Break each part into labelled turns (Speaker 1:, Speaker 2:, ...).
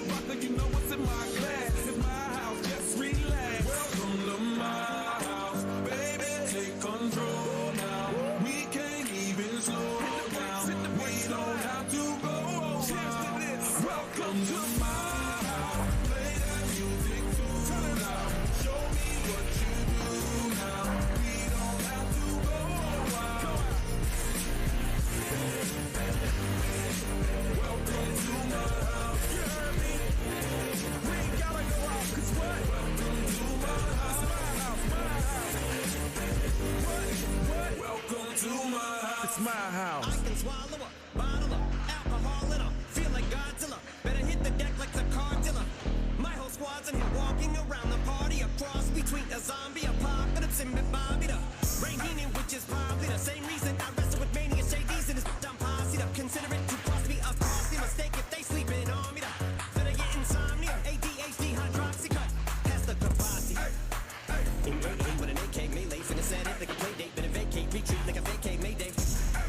Speaker 1: a vodka, you know what's in my glass. In my house, just relax. Welcome to my house, baby, take control now. We can't even slow down. We don't have to go around. Welcome to my house. Play that music too loud. Show me what you do now. We don't have to go around. Welcome to my house. You heard me? We ain't gotta go out, 'cause what? Welcome to my house. What? Welcome to my house. It's my house.
Speaker 2: I can swallow a bottle of alcohol in a feel like Godzilla. Better hit the deck like the car dealer. My whole squad's in here walking around the party, a cross between a zombie apocalypse and Bobby the Rain Heenan, which is probably the same reason I wrestle with Mania Shady's and his dumb posse. To consider it to cost me a costly mistake if they sleeping on me. Did I get insomnia? ADHD, hydroxy cut. Pass the capacity. In AA with an AK melee, finna set it like a play date, better vacate, retreat like a vacate Mayday.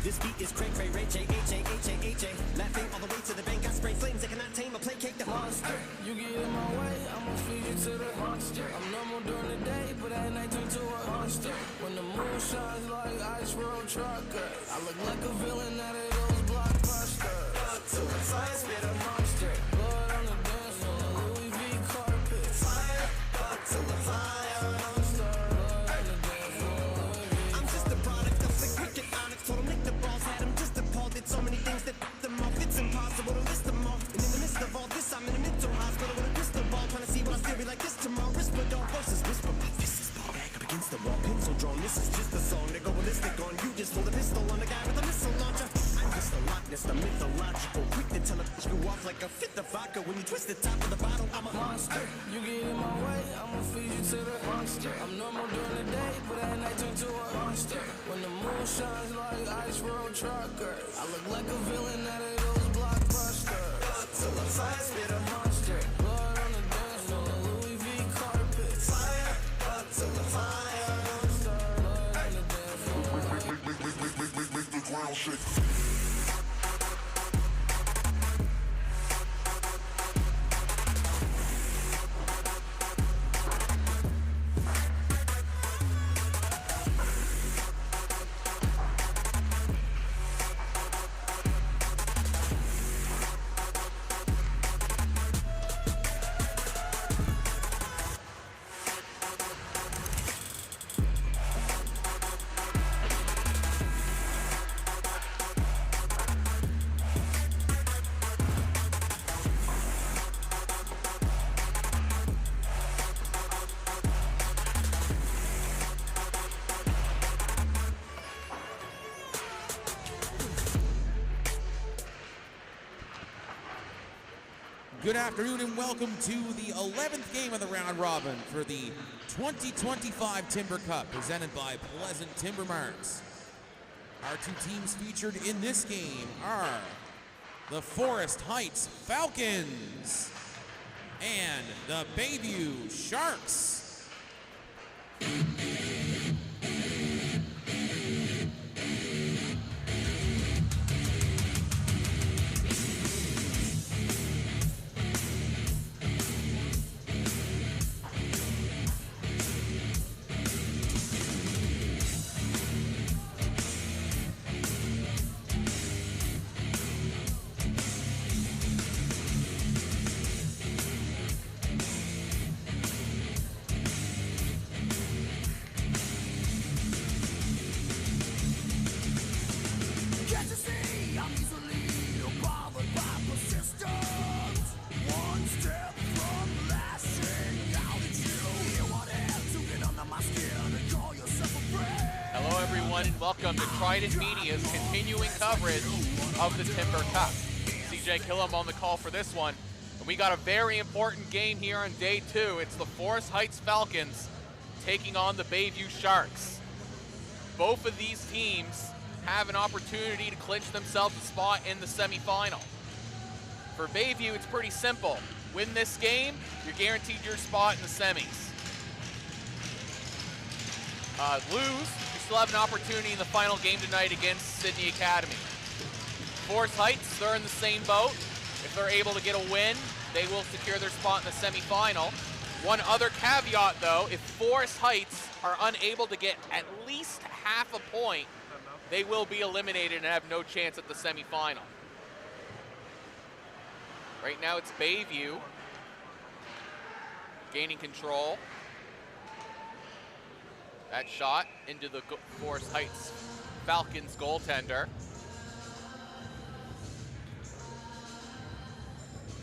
Speaker 2: This beat is cray cray, Ray J, H-A, laughing all the way to the bank. I spray flames, I cannot tame or placate the monster.
Speaker 3: You get in my way, I'ma feed you to the monster. I'm normal during the day, but at night turn to a monster. When the moon shines like ice road trucker, I look like a villain out of those blockbusters.
Speaker 2: Up to the fire, spit a
Speaker 3: Monster, blood on the dance floor, Louis V carpet.
Speaker 2: fire, up to the fire.
Speaker 3: Monster, blood on the dance floor, Louis V.
Speaker 2: I'm just a product of the cricket onyx. Told him lick the balls, had him just appalled. Did so many things that them off. It's impossible to list them all. And in the midst of all this, I'm in a mental hospital with a crystal ball, trying to see what I still be like this tomorrow. Rispadol versus whisper. This is ball back up against the wall, pencil drawn. This is just a song they go ballistic on. You just hold a pistol on the guy with a missile launcher. I'm just a Loch Ness, the mythological. Quick to tell a bitch you off like a fifth of vodka. When you twist the top of the bottle, I'm a monster.
Speaker 3: You get in my way, I'ma feed you to the monster. I'm normal during the day, but at night turn to a monster. When the moon shines like ice road trucker, I look like a villain out of those blockbusters.
Speaker 2: Up to the fire, spit a
Speaker 3: Monster, blood on the dance floor, Louis V carpet.
Speaker 2: fire, up to the fire.
Speaker 3: Monster, blood on the dance floor.
Speaker 4: Make the ground shake.
Speaker 5: Good afternoon and welcome to the 11th game of the round robin for the 2025 Timber Cup presented by Pleasant Timber Marts. Our two teams featured in this game are the Forest Heights Falcons and the Bayview Sharks.
Speaker 6: And welcome to Trident Media's continuing coverage of the Timber Cup. CJ Killam on the call for this one. And we got a very important game here on day two. It's the Forest Heights Falcons taking on the Bayview Sharks. Both of these teams have an opportunity to clinch themselves a spot in the semifinal. For Bayview, it's pretty simple. Win this game, you're guaranteed your spot in the semis. Lose, you still have an opportunity in the final game tonight against Sydney Academy. Forest Heights, they're in the same boat. If they're able to get a win they will secure their spot in the semifinal. One other caveat though, if Forest Heights are unable to get at least half a point, they will be eliminated and have no chance at the semifinal. Right now it's Bayview gaining control. That shot into the Forest Heights Falcons goaltender.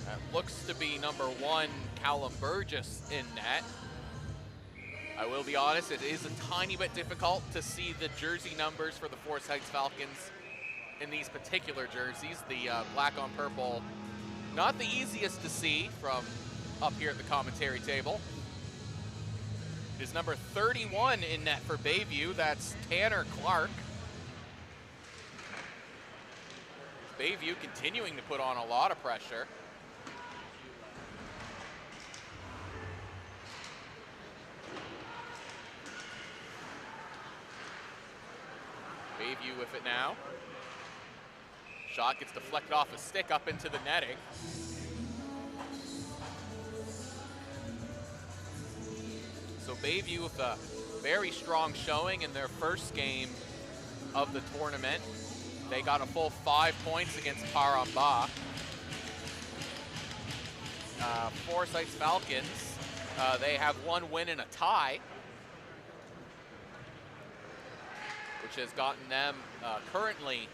Speaker 6: That looks to be number 1, Callum Burgess in net. I will be honest, it is a tiny bit difficult to see the jersey numbers for the Forest Heights Falcons in these particular jerseys. The black on purple, not the easiest to see from up here at the commentary table. It is number 31 in net for Bayview. That's Tanner Clark. Bayview continuing to put on a lot of pressure. Bayview with it now. Shot gets deflected off a stick up into the netting. So Bayview with a very strong showing in their first game of the tournament. They got a full 5 points against Paramba. Forest Heights Falcons, they have 1 win and a tie, which has gotten them currently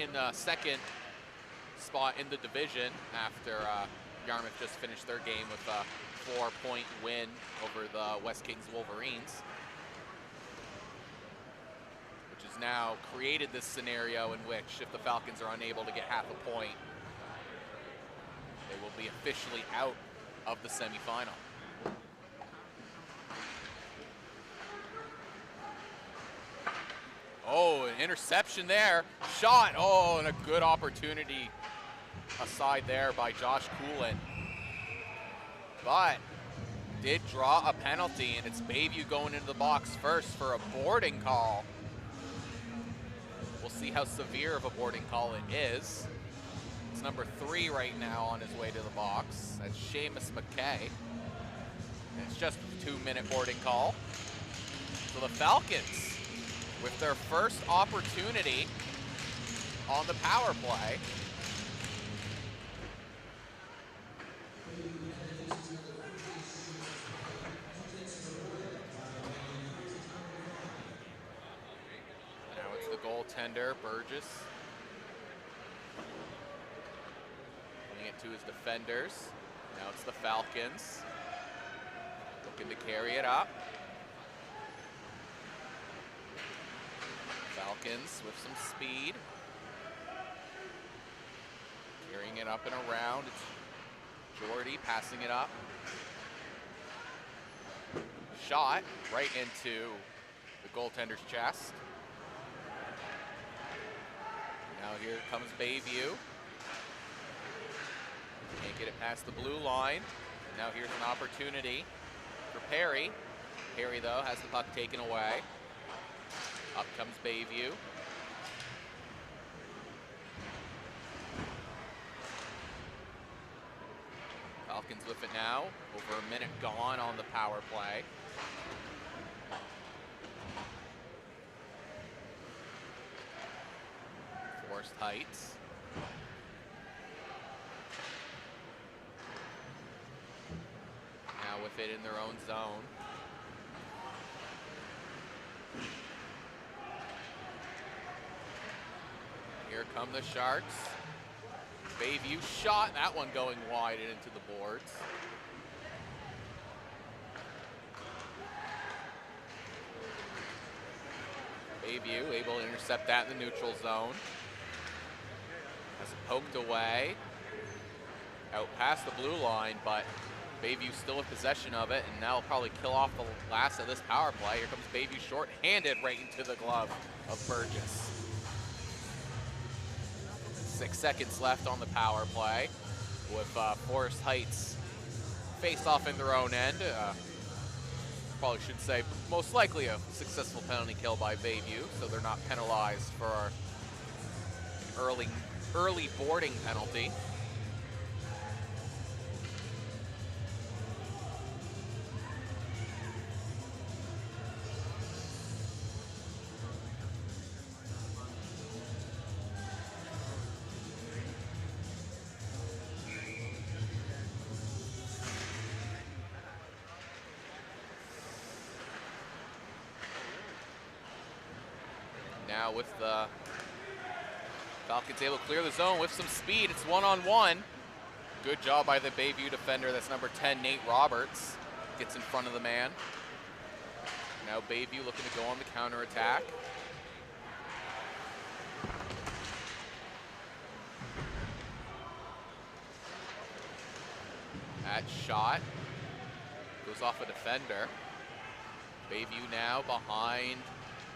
Speaker 6: in the second spot in the division after Yarmouth just finished their game with a 4-point win over the West Kings Wolverines, which has now created this scenario in which if the Falcons are unable to get half a point, they will be officially out of the semifinal. Oh, an interception there. Shot, oh, and a good opportunity aside there by Josh Coolin. But did draw a penalty, and it's Bayview going into the box first for a boarding call. We'll see how severe of a boarding call it is. It's number 3 right now on his way to the box. That's Seamus McKay. And it's just a 2-minute boarding call. So the Falcons, with their first opportunity on the power play, now it's the goaltender, Burgess, putting it to his defenders. Now it's the Falcons, looking to carry it up. Falcons with some speed, carrying it up and around. It's Jordy passing it up. Shot right into the goaltender's chest. Now here comes Bayview. Can't get it past the blue line. Now here's an opportunity for Perry. Perry, though, has the puck taken away. Up comes Bayview. Falcons with it now. Over a minute gone on the power play. Forest Heights. Now with it in their own zone. Here come the Sharks. Bayview shot, that one going wide and into the boards. Bayview able to intercept that in the neutral zone. Has it poked away. Out past the blue line, but Bayview still in possession of it, and now will probably kill off the last of this power play. Here comes Bayview short-handed right into the glove of Burgess. 6 seconds left on the power play with Forest Heights faced off in their own end. Probably should say most likely a successful penalty kill by Bayview, so they're not penalized for early early boarding penalty. Now with the Falcons able to clear the zone with some speed, it's one-on-one. Good job by the Bayview defender, that's number 10, Nate Roberts. Gets in front of the man. Now Bayview looking to go on the counterattack. That shot goes off a defender. Bayview now behind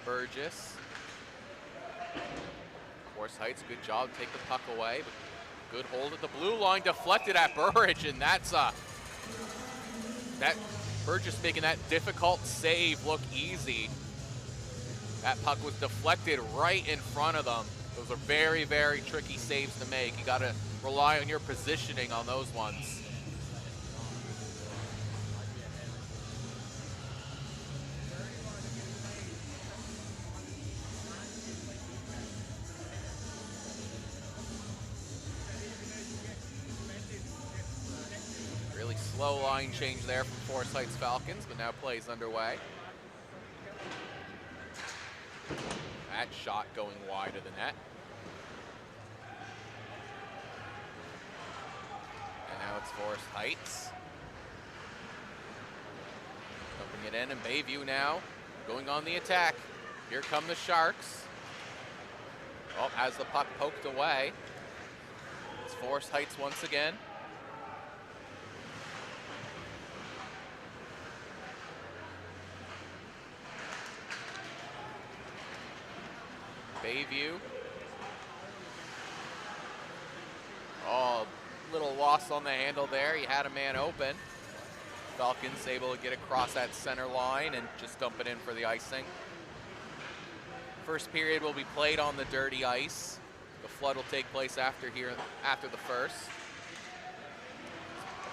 Speaker 6: Burgess. Force Heights, good job, take the puck away. But good hold at the blue line, deflected at Burridge, and that's that Burgess making that difficult save look easy. That puck was deflected right in front of them. Those are very, very tricky saves to make. You gotta rely on your positioning on those ones. Slow line change there from Forest Heights Falcons, but now play's underway. That shot going wide of the net. And now it's Forest Heights. Dumping it in, and Bayview now going on the attack. Here come the Sharks. Oh, has the puck poked away. It's Forest Heights once again. Bayview. Oh, little loss on the handle there. He had a man open. Falcons able to get across that center line and just dump it in for the icing. First period will be played on the dirty ice. The flood will take place after the first.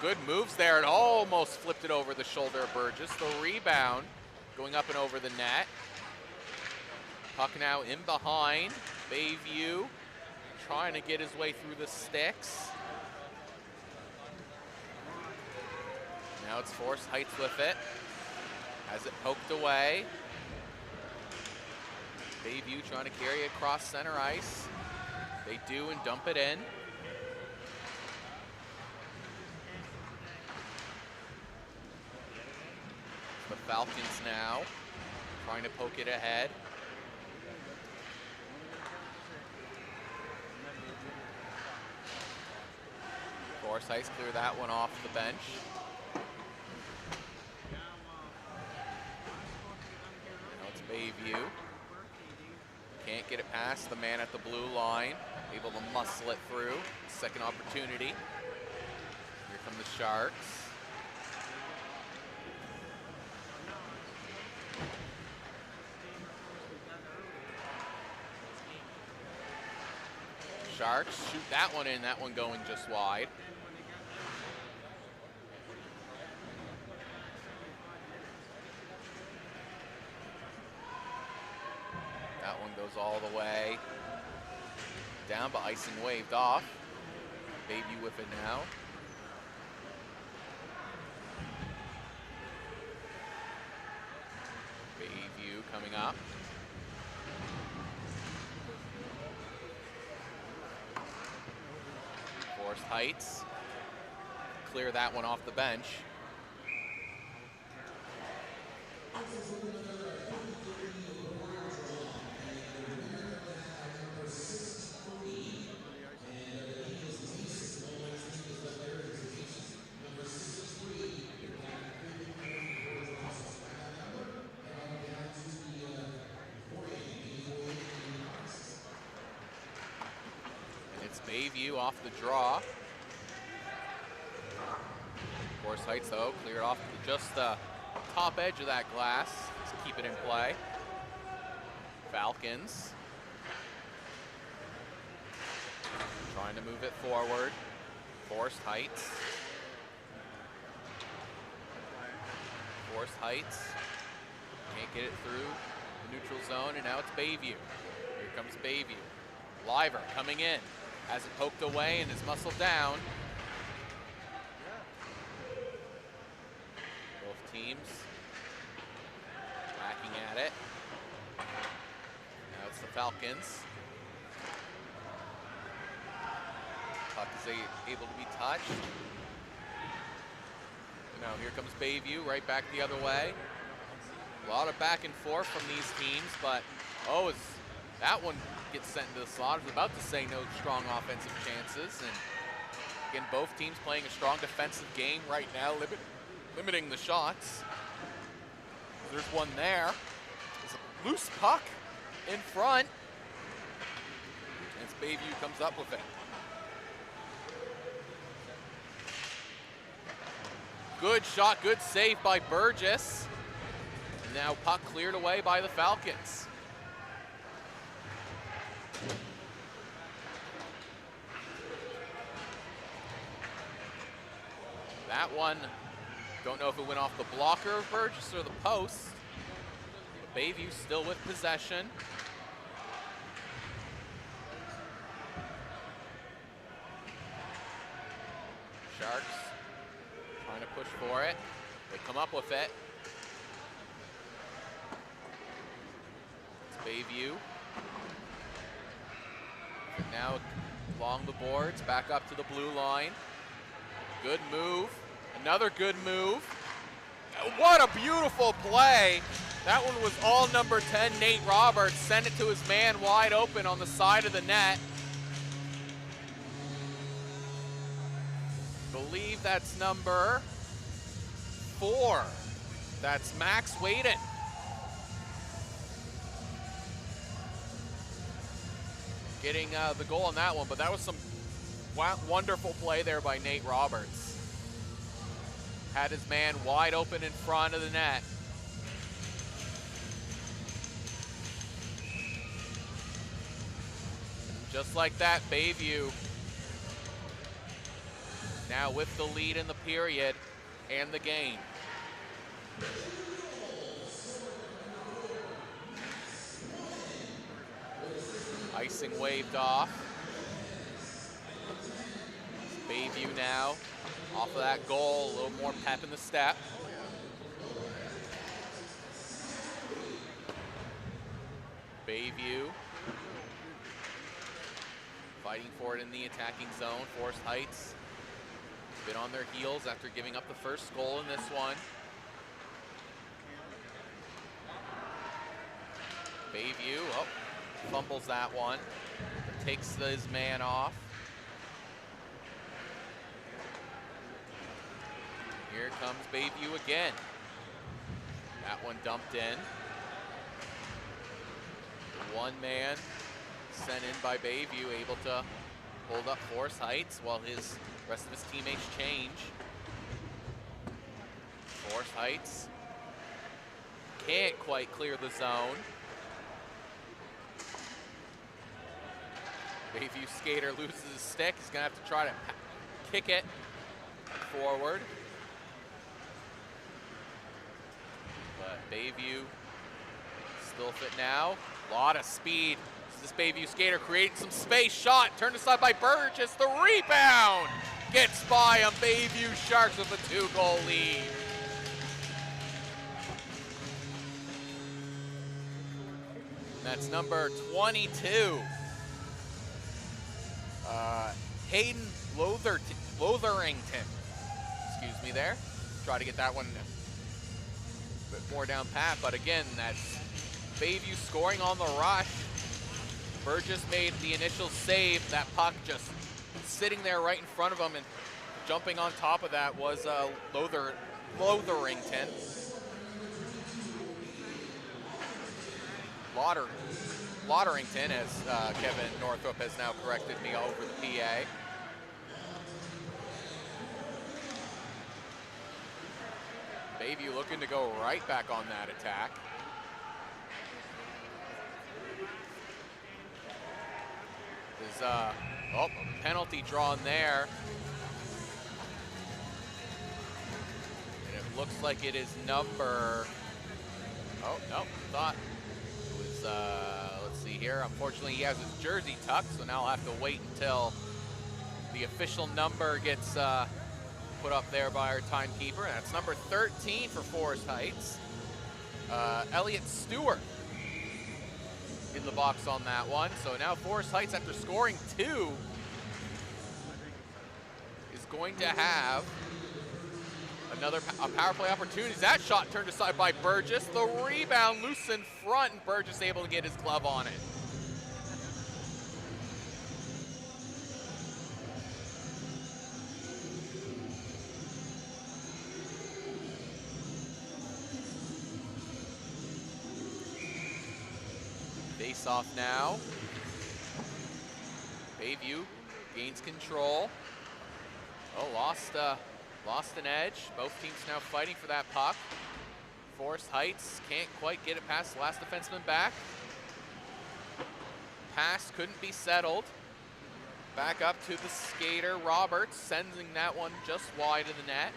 Speaker 6: Good moves there, and almost flipped it over the shoulder of Burgess. The rebound going up and over the net. Puck now in behind. Bayview trying to get his way through the sticks. Now it's Forest Heights with it. Has it poked away. Bayview trying to carry it across center ice. They do and dump it in. The Falcons now trying to poke it ahead. Forest Heights clear that one off the bench. Now it's Bayview. Can't get it past the man at the blue line. Able to muscle it through. Second opportunity. Here come the Sharks. Sharks shoot that one in, that one going just wide. That one goes all the way down, but icing waved off. Bayview with it now. Bayview coming up. Forest Heights clear that one off the bench. Bayview off the draw. Forest Heights, though, cleared off to just the top edge of that glass to keep it in play. Falcons. Trying to move it forward. Forced Heights. Forced Heights. Can't get it through the neutral zone, and now it's Bayview. Here comes Bayview. Liver coming in. Has it poked away and is muscled down. Both teams whacking at it. Now it's the Falcons. Puck is able to be touched. Now here comes Bayview, right back the other way. A lot of back and forth from these teams, but that one gets sent into the slot. I was about to say no strong offensive chances, and again, both teams playing a strong defensive game right now, limiting the shots. There's one there. There's a loose puck in front, as Bayview comes up with it. Good shot, good save by Burgess. And now puck cleared away by the Falcons. That one, don't know if it went off the blocker of Burgess or the post. But Bayview still with possession. Sharks trying to push for it. They come up with it. It's Bayview. And now along the boards, back up to the blue line. Good move. Another good move. What a beautiful play. That one was all number 10, Nate Roberts. Sent it to his man wide open on the side of the net. Believe that's number 4. That's Max Whedon. Getting the goal on that one, but that was some wonderful play there by Nate Roberts. Had his man wide open in front of the net. Just like that, Bayview now with the lead in the period and the game. Icing waved off. Bayview now off of that goal, a little more pep in the step. Bayview fighting for it in the attacking zone. Forest Heights been on their heels after giving up the first goal in this one. Bayview, fumbles that one. Takes his man off. Here comes Bayview again. That one dumped in. One man sent in by Bayview, able to hold up Forest Heights while his rest of his teammates change. Forest Heights can't quite clear the zone. Bayview skater loses his stick. He's gonna have to try to kick it forward. But Bayview still fit now. A lot of speed. This Bayview skater creating some space. Shot turned aside by Burgess. The rebound gets by on Bayview Sharks with a 2-goal lead. That's number 22. Hayden Lotherington. Excuse me there. Try to get that one a bit more down pat, but again, that's Bayview scoring on the rush. Burgess made the initial save. That puck just sitting there right in front of him, and jumping on top of that was Lotherington. Lotherington, as Kevin Northrop has now corrected me over the PA. Bayview looking to go right back on that attack. As Oh, penalty drawn there. And it looks like it is number, oh, no, thought it was, let's see here. Unfortunately, he has his jersey tucked, so now I'll have to wait until the official number gets put up there by our timekeeper. That's number 13 for Forest Heights. Elliot Stewart in the box on that one. So now Forest Heights, after scoring 2, is going to have another power play opportunity. That shot turned aside by Burgess. The rebound loose in front, and Burgess able to get his glove on it. Face off now. Bayview gains control. Oh, lost an edge. Both teams now fighting for that puck. Forest Heights can't quite get it past the last defenseman back. Pass couldn't be settled. Back up to the skater, Roberts, sending that one just wide of the net.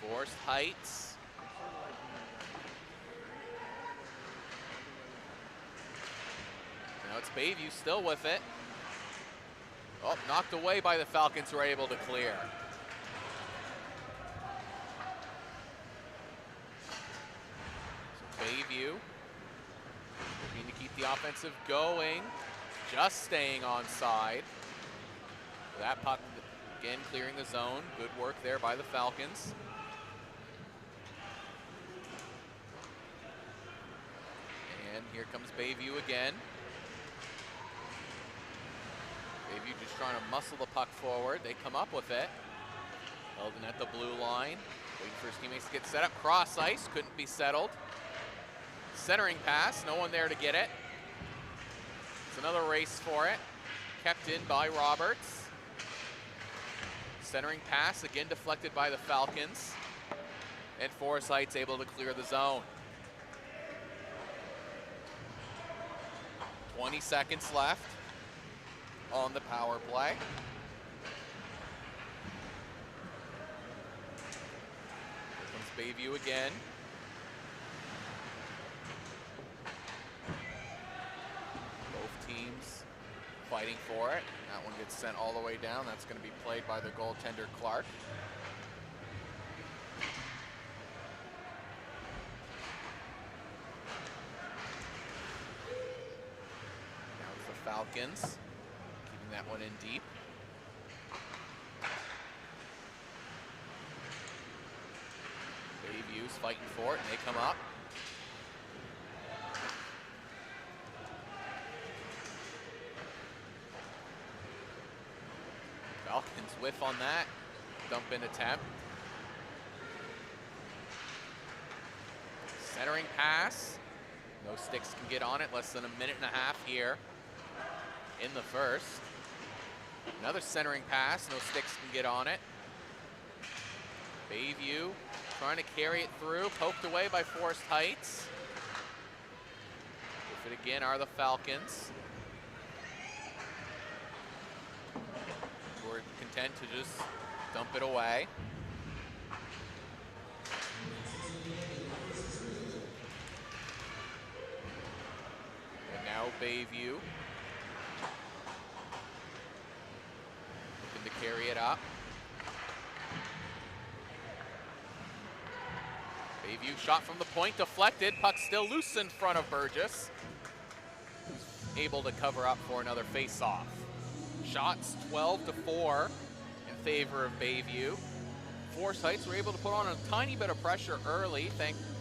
Speaker 6: Forest Heights. Now it's Bayview still with it. Oh, knocked away by the Falcons, who are able to clear. So Bayview looking to keep the offensive going, just staying on side. That puck again clearing the zone. Good work there by the Falcons. And here comes Bayview again. Bayview just trying to muscle the puck forward. They come up with it. Held in at the blue line. Waiting for his teammates to get set up. Cross ice, couldn't be settled. Centering pass, no one there to get it. It's another race for it. Kept in by Roberts. Centering pass, again deflected by the Falcons. And Forest Heights able to clear the zone. 20 seconds left on the power play. Here comes Bayview again. Both teams fighting for it. That one gets sent all the way down. That's going to be played by the goaltender, Clark. Now it's the Falcons. That one in deep. Bayview's fighting for it, and they come up. Falcons whiff on that. Dump in attempt. Centering pass. No sticks can get on it. Less than a minute and a half here in the first. Another centering pass, no sticks can get on it. Bayview trying to carry it through, poked away by Forest Heights. With it again are the Falcons, who are content to just dump it away. And now Bayview to carry it up. Bayview shot from the point, deflected. Puck still loose in front of Burgess, who's able to cover up for another face-off. Shots 12-4 in favor of Bayview. Forest Heights were able to put on a tiny bit of pressure early,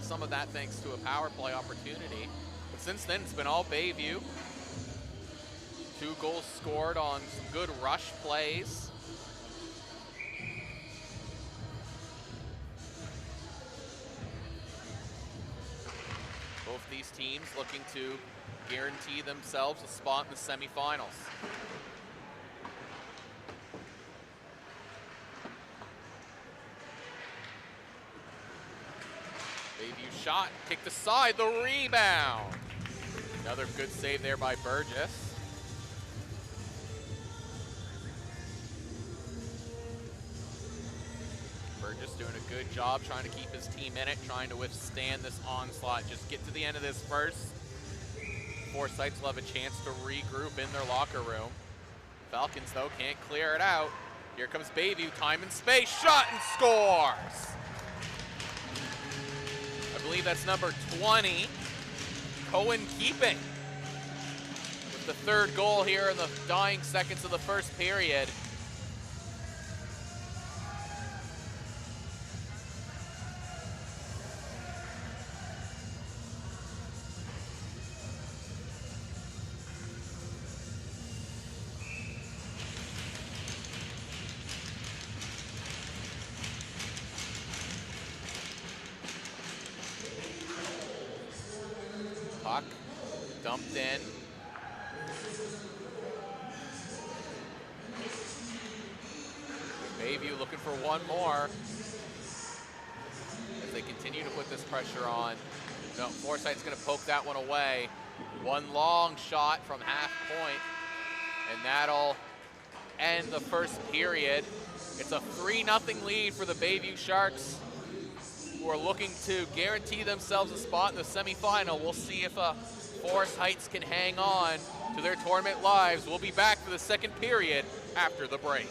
Speaker 6: some of that thanks to a power play opportunity. But since then, it's been all Bayview. 2 goals scored on some good rush plays. Both these teams looking to guarantee themselves a spot in the semifinals. Bayview shot, kicked aside, the rebound. Another good save there by Burgess. Burgess doing a good job trying to keep his team in it, trying to withstand this onslaught. Just get to the end of this first. Forsyths will have a chance to regroup in their locker room. Falcons, though, can't clear it out. Here comes Bayview, time and space, shot and scores! I believe that's number 20, Cohen keeping. With the third goal here in the dying seconds of the first period. Puck dumped in. Bayview looking for one more as they continue to put this pressure on. No, Forsyth's going to poke that one away. One long shot from half point, and that'll end the first period. It's a 3-0 lead for the Bayview Sharks, who are looking to guarantee themselves a spot in the semifinal. We'll see if Forest Heights can hang on to their tournament lives. We'll be back for the second period after the break.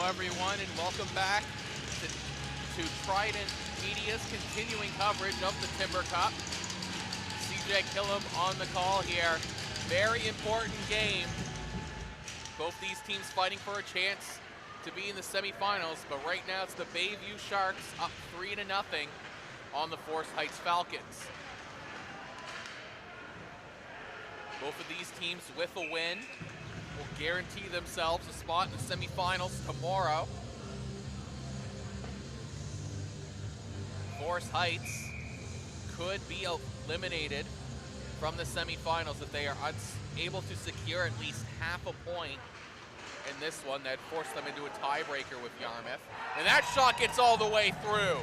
Speaker 6: everyone, and welcome back to Trident Media's continuing coverage of the Timber Cup. CJ Killam on the call here. Very important game. Both these teams fighting for a chance to be in the semifinals, but right now it's the Bayview Sharks up 3-0 on the Forest Heights Falcons. Both of these teams with a win will guarantee themselves a spot in the semifinals tomorrow. Forest Heights could be eliminated from the semifinals if they are unable to secure at least half a point in this one. That'd force them into a tiebreaker with Yarmouth. And that shot gets all the way through.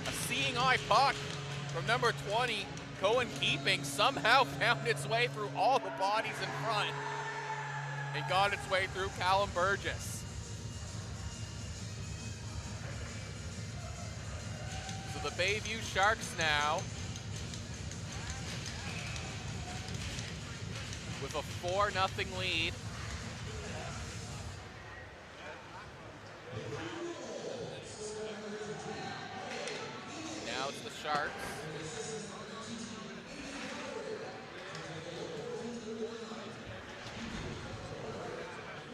Speaker 6: A seeing eye puck from number 20, Cohen Keeping, somehow found its way through all the bodies in front and got its way through Callum Burgess. So the Bayview Sharks now with a 4-0 lead. Now it's the Sharks.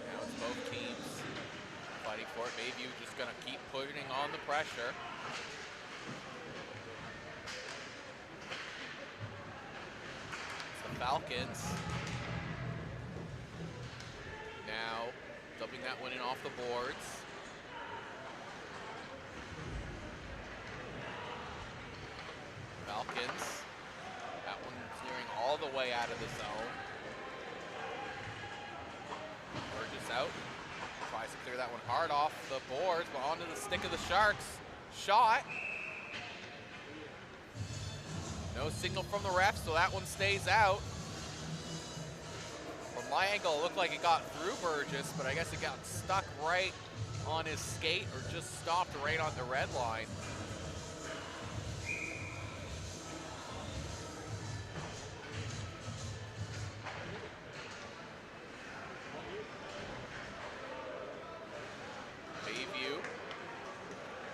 Speaker 6: Now it's both teams fighting for it. Bayview just gonna keep putting on the pressure. It's the Falcons. Now dumping that one in off the boards. Falcons. That one clearing all the way out of the zone. Burgess out. Tries to clear that one hard off the boards, but onto the stick of the Sharks. Shot. No signal from the ref, so that one stays out. From my angle, it looked like it got through Burgess, but I guess it got stuck right on his skate or just stopped right on the red line. Bayview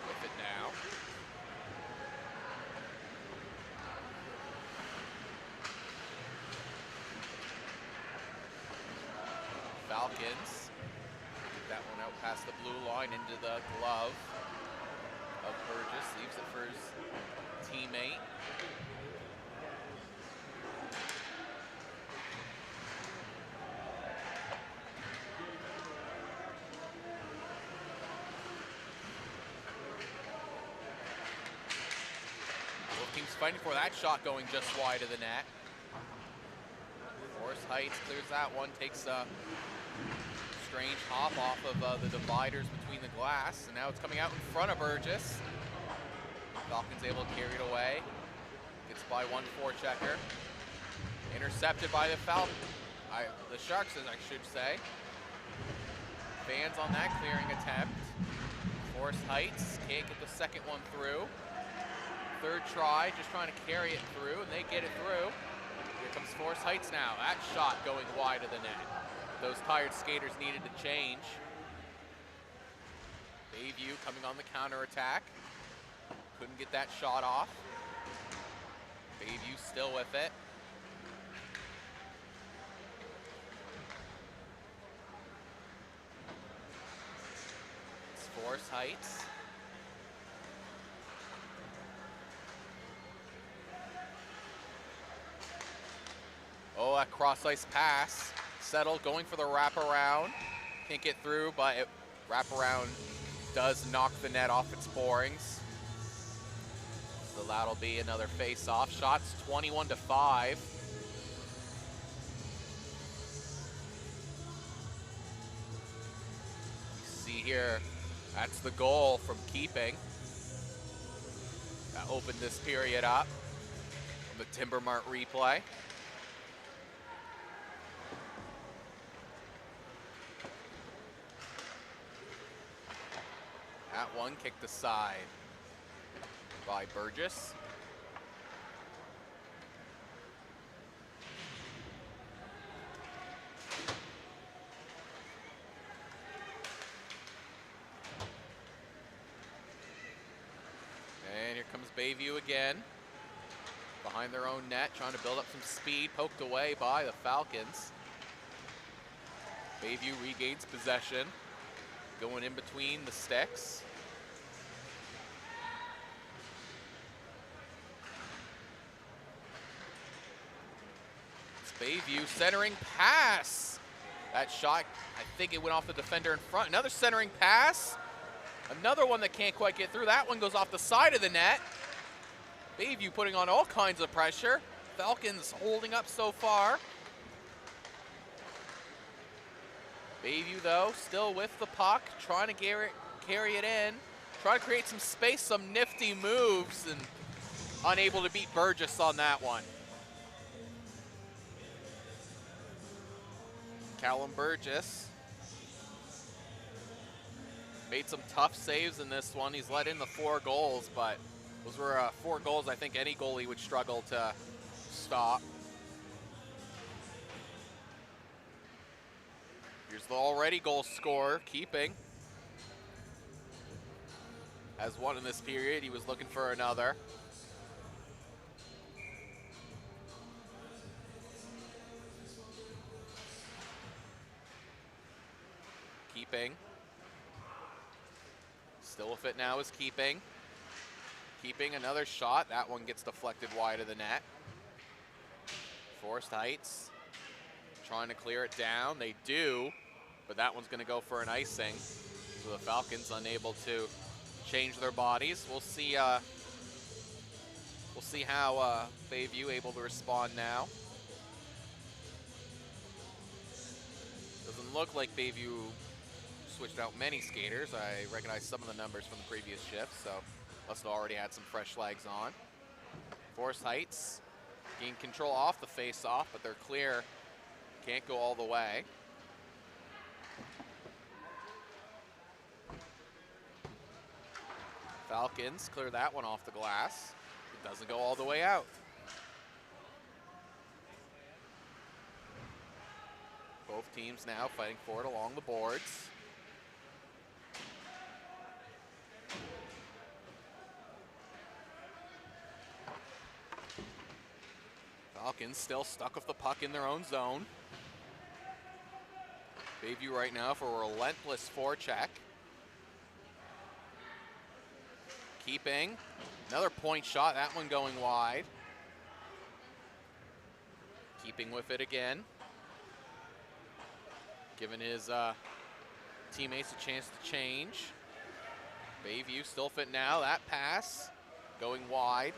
Speaker 6: with it now. Falcons. Get that one out past the blue line into the glove of Burgess. Leaves it for his teammate. Both teams fighting for that shot going just wide of the net. Forest Heights clears that one, takes a strange hop off of the dividers between the glass, and now it's coming out in front of Burgess. Falcons able to carry it away. Gets by one forechecker. Intercepted by the Sharks, as I should say. Fans on that clearing attempt. Forest Heights can't get the second one through. Third try, just trying to carry it through, and they get it through. Here comes Forest Heights now. That shot going wide of the net. Those tired skaters needed to change. Bayview coming on the counterattack. Couldn't get that shot off. Bayview still with it. It's Forest Heights. Oh, that cross-ice pass. Settled, going for the wraparound. Can't get through, but wraparound does knock the net off its borings. So that'll be another face-off. Shots 21-5. You see here, that's the goal from Keeping. That opened this period up. The Timber Mart replay. That one kicked aside by Burgess. Bayview again. Behind their own net, trying to build up some speed, poked away by the Falcons. Bayview regains possession, going in between the sticks. It's Bayview centering pass. That shot, I think it went off the defender in front. Another centering pass. Another one that can't quite get through. That one goes off the side of the net. Bayview putting on all kinds of pressure. Falcons holding up so far. Bayview, though, still with the puck, trying to carry it in, trying to create some space, some nifty moves, and unable to beat Burgess on that one. Callum Burgess made some tough saves in this one. He's let in the 4 goals, but those were 4 goals I think any goalie would struggle to stop. Here's the already goal scorer, Keeping. Has one in this period, he was looking for another. Keeping. Still with it now is Keeping. Keeping another shot. That one gets deflected wide of the net. Forest Heights trying to clear it down. They do, but that one's going to go for an icing. So the Falcons unable to change their bodies. We'll see how Bayview able to respond now. Doesn't look like Bayview switched out many skaters. I recognize some of the numbers from the previous shift, so must have already had some fresh legs on. Forest Heights gain control off the face-off, but they're clear. Can't go all the way. Falcons clear that one off the glass. It doesn't go all the way out. Both teams now fighting for it along the boards. Falcons still stuck with the puck in their own zone. Bayview right now for a relentless forecheck. Keeping. Another point shot, that one going wide. Keeping with it again. Giving his teammates a chance to change. Bayview still fit now, that pass going wide.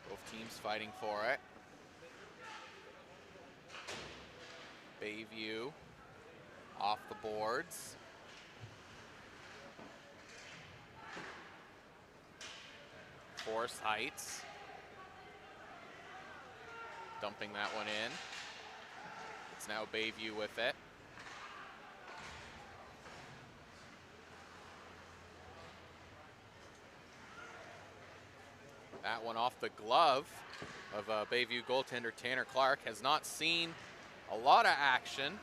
Speaker 6: Both teams fighting for it. Bayview off the boards. Forest Heights dumping that one in. It's now Bayview with it. That one off the glove of Bayview goaltender Tanner Clark. Has not seen a lot of action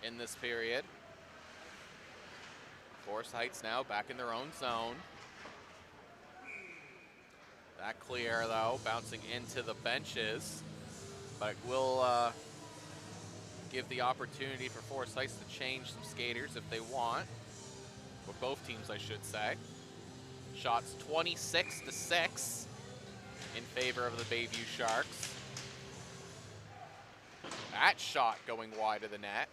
Speaker 6: in this period. Forest Heights now back in their own zone. That clear, though, bouncing into the benches, but will give the opportunity for Forest Heights to change some skaters if they want. For both teams, I should say. Shots 26-6 in favor of the Bayview Sharks. That shot going wide of the net.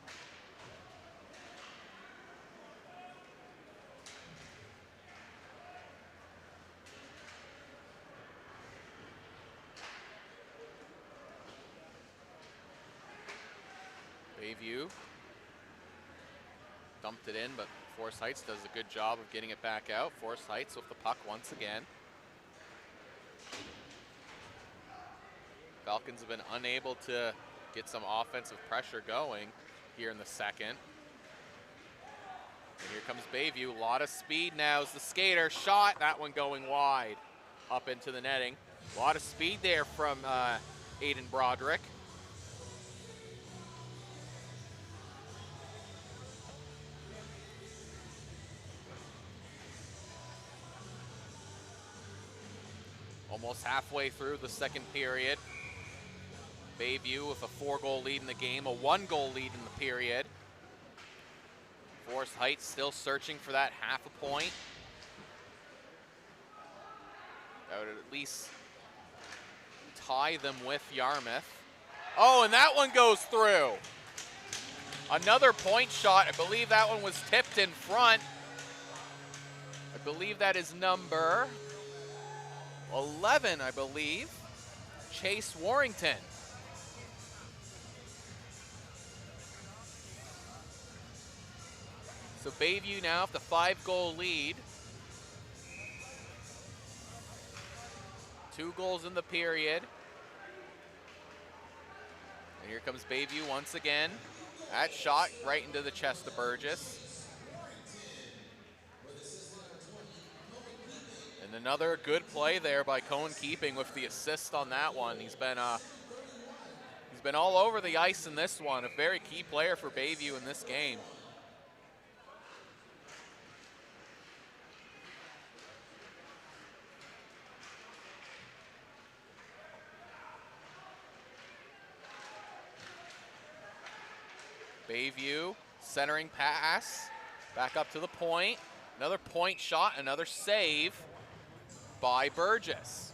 Speaker 6: Bayview dumped it in, but Forest Heights does a good job of getting it back out. Forest Heights with the puck once again. Falcons have been unable to get some offensive pressure going here in the second. And here comes Bayview. A lot of speed now as the skater shot. That one going wide up into the netting. A lot of speed there from Aiden Broderick. Almost halfway through the second period. Bayview with a 4-goal lead in the game, a 1-goal lead in the period. Forest Heights still searching for that half a point. That would at least tie them with Yarmouth. Oh, and that one goes through. Another point shot. I believe that one was tipped in front. I believe that is number 11, I believe. Chase Warrington. So Bayview now with the 5-goal lead. 2 goals in the period. And here comes Bayview once again. That shot right into the chest of Burgess. And another good play there by Cohen Keeping with the assist on that one. He's been all over the ice in this one. A very key player for Bayview in this game. Bayview, centering pass, back up to the point. Another point shot, another save by Burgess.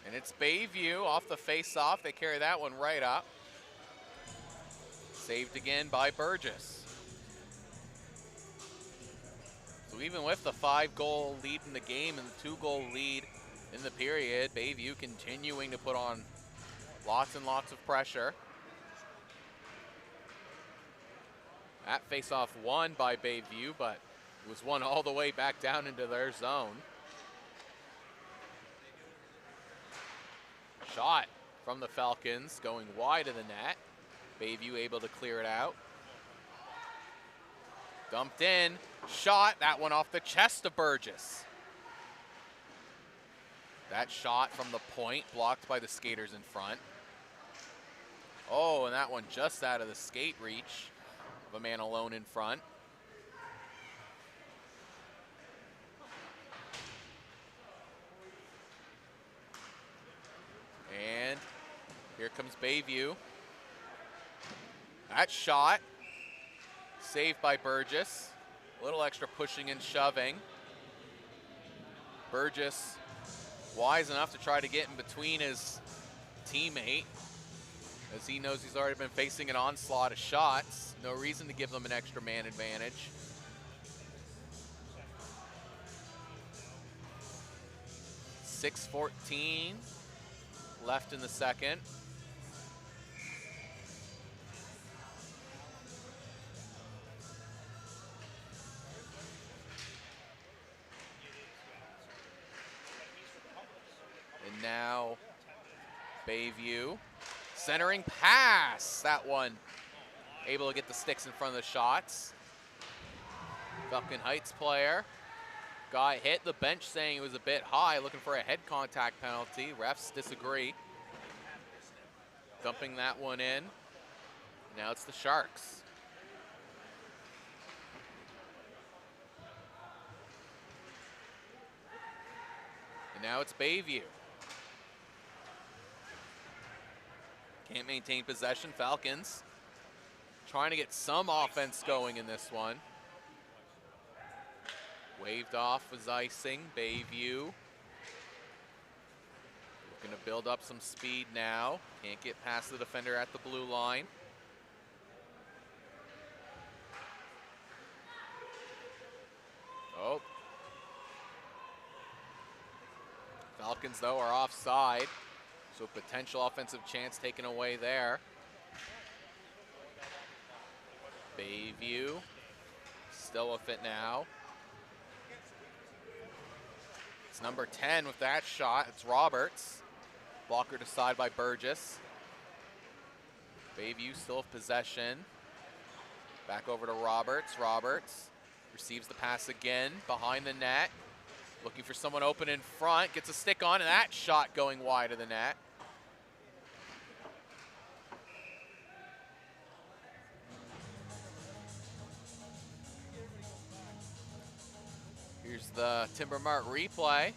Speaker 6: And it's Bayview off the face-off. They carry that one right up. Saved again by Burgess. So even with the 5-goal lead in the game and the 2-goal lead in the period, Bayview continuing to put on lots and lots of pressure. That face-off won by Bayview, but it was won all the way back down into their zone. Shot from the Falcons going wide of the net. Bayview able to clear it out. Dumped in, shot, that one off the chest of Burgess. That shot from the point blocked by the skaters in front. Oh, and that one just out of the skate reach of a man alone in front. And here comes Bayview. That shot, saved by Burgess. A little extra pushing and shoving. Burgess wise enough to try to get in between his teammate, as he knows he's already been facing an onslaught of shots. No reason to give them an extra man advantage. .6:14 left in the second. And now Bayview, centering pass. That one able to get the sticks in front of the shots. Falcon Heights player got hit. The bench saying it was a bit high, looking for a head contact penalty. Refs disagree. Dumping that one in. Now it's the Sharks. And now it's Bayview. Can't maintain possession. Falcons trying to get some offense going in this one. Waved off was icing. Bayview looking to build up some speed now. Can't get past the defender at the blue line. Oh. Falcons, though, are offside. So potential offensive chance taken away there. Bayview still with it now. It's number 10 with that shot. It's Roberts. Blocker to side by Burgess. Bayview still with possession. Back over to Roberts. Roberts receives the pass again behind the net. Looking for someone open in front. Gets a stick on, and that shot going wide of the net. Here's the Timber Mart replay.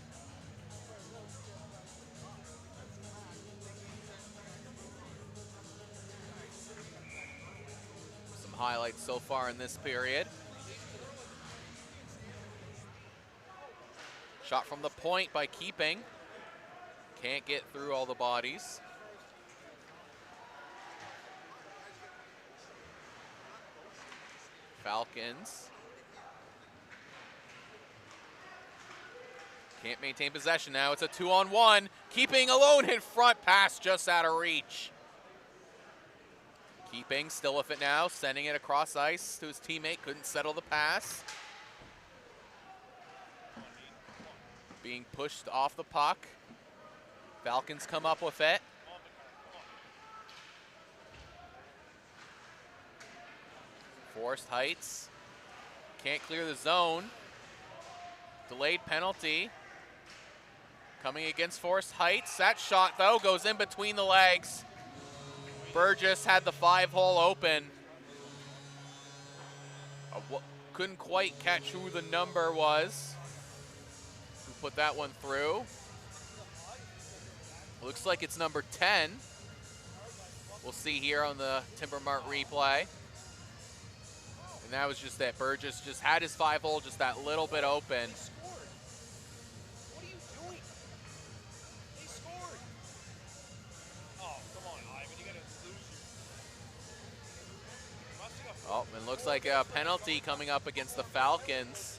Speaker 6: Some highlights so far in this period. Shot from the point by Keeping. Can't get through all the bodies. Falcons. Can't maintain possession now. It's a 2-on-1. Keeping alone in front. Pass just out of reach. Keeping still with it now. Sending it across ice to his teammate. Couldn't settle the pass. Being pushed off the puck. Falcons come up with it. Forest Heights. Can't clear the zone. Delayed penalty. Coming against Forest Heights. That shot, though, goes in between the legs. Burgess had the 5-hole open. Couldn't quite catch who the number was who put that one through. Looks like it's number 10. We'll see here on the Timber Mart replay. And that was just that Burgess just had his 5-hole just that little bit open. Oh, and looks like a penalty coming up against the Falcons.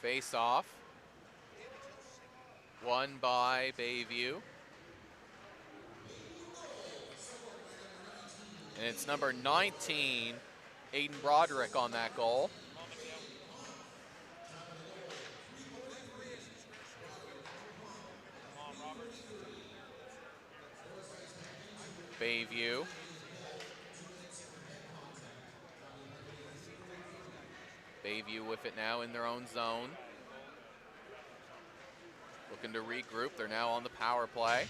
Speaker 6: Face off. Won by Bayview. And it's number 19, Aiden Broderick on that goal. Bayview. Bayview with it now in their own zone. Looking to regroup. They're now on the power play.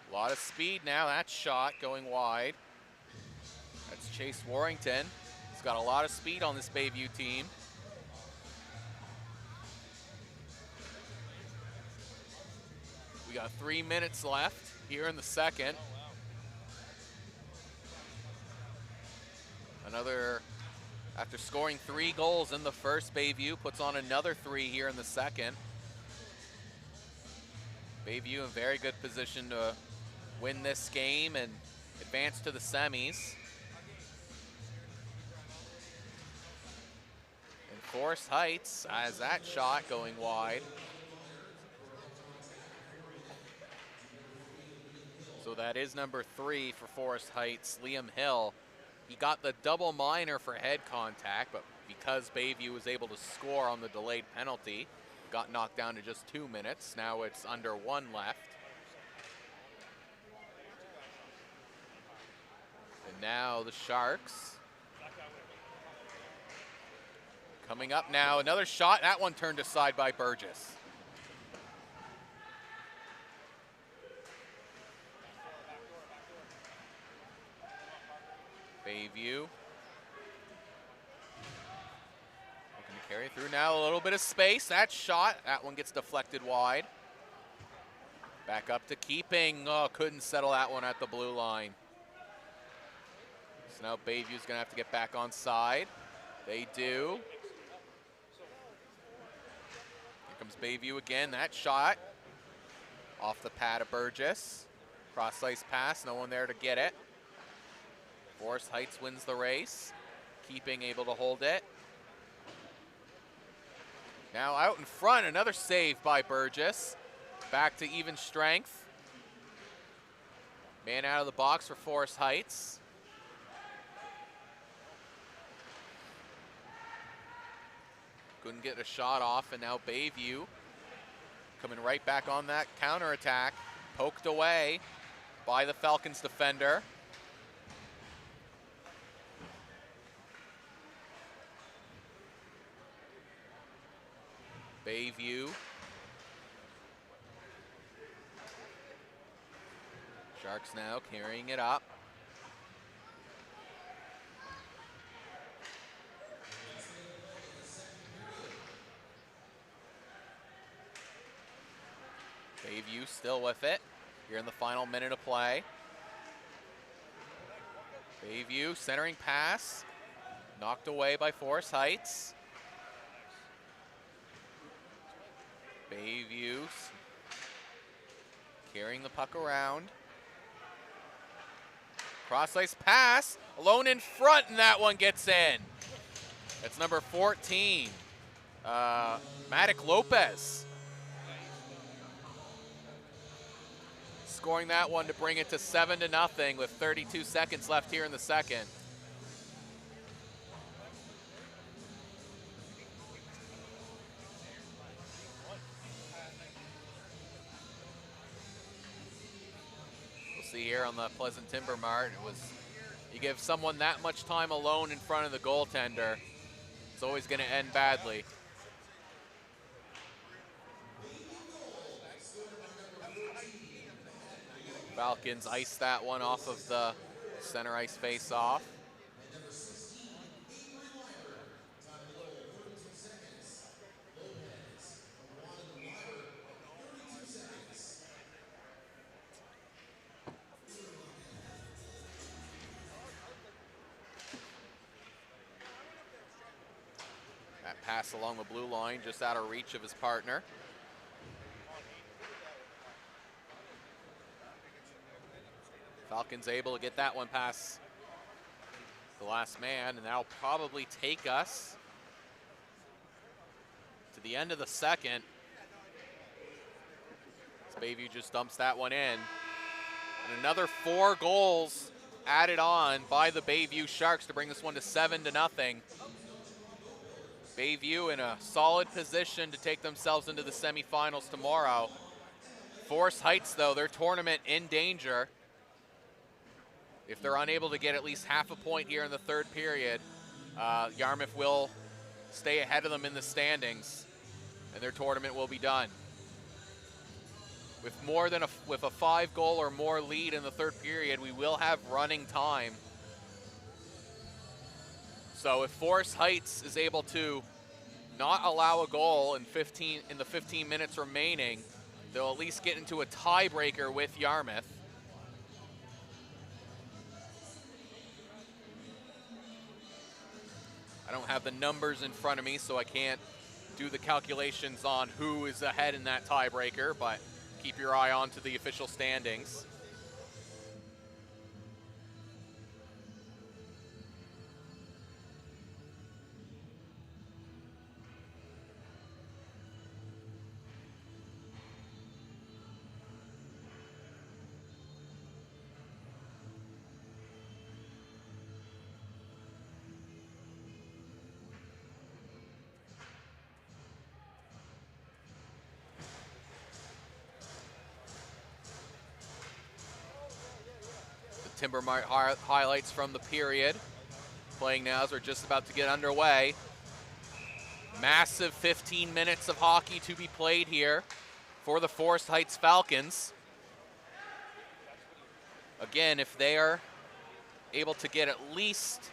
Speaker 6: A lot of speed now. That shot going wide. That's Chase Warrington. He's got a lot of speed on this Bayview team. We got 3 minutes left here in the second. After scoring 3 goals in the first, Bayview puts on another 3 here in the second. Bayview in very good position to win this game and advance to the semis. And Forest Heights has that shot going wide. So that is number 3 for Forest Heights, Liam Hill. He got the double minor for head contact, but because Bayview was able to score on the delayed penalty, got knocked down to just 2 minutes. Now it's under 1 left. And now the Sharks. Coming up now, another shot. That one turned aside by Burgess. Bayview. Looking to carry through now, a little bit of space. That shot, that one gets deflected wide. Back up to Keeping. Oh, couldn't settle that one at the blue line. So now Bayview's gonna have to get back on side. They do. Here comes Bayview again. That shot off the pad of Burgess. Cross ice pass, no one there to get it. Forest Heights wins the race. Keeping able to hold it. Now out in front, another save by Burgess. back to even strength. Man out of the box for Forest Heights. Couldn't get a shot off, and now Bayview coming right back on that counterattack. Poked away by the Falcons defender. Bayview. Sharks now carrying it up. Bayview still with it here in the final minute of play. Bayview centering pass, knocked away by Forest Heights. Bayview carrying the puck around. Cross ice pass, alone in front, and that one gets in. That's number 14, Matic Lopez. Scoring that one to bring it to 7-0 with 32 seconds left here in the second. We'll see here on the Pleasant Timber Mart, you give someone that much time alone in front of the goaltender, it's always going to end badly. Falcons ice that one off of the center ice face-off. That pass along the blue line, just out of reach of his partner. Falcons able to get that one past the last man, and that'll probably take us to the end of the second. As Bayview just dumps that one in. And another 4 goals added on by the Bayview Sharks to bring this one to 7-0. Bayview in a solid position to take themselves into the semifinals tomorrow. Forest Heights, though, their tournament in danger. If they're unable to get at least half a point here in the third period, Yarmouth will stay ahead of them in the standings, and their tournament will be done. With with a 5-goal or more lead in the third period, we will have running time. So if Forest Heights is able to not allow a goal in the 15 minutes remaining, they'll at least get into a tiebreaker with Yarmouth. I don't have the numbers in front of me, so I can't do the calculations on who is ahead in that tiebreaker, but keep your eye on to the official standings. Timber Mart highlights from the period. Playing now as we're just about to get underway. Massive 15 minutes of hockey to be played here for the Forest Heights Falcons. Again, if they are able to get at least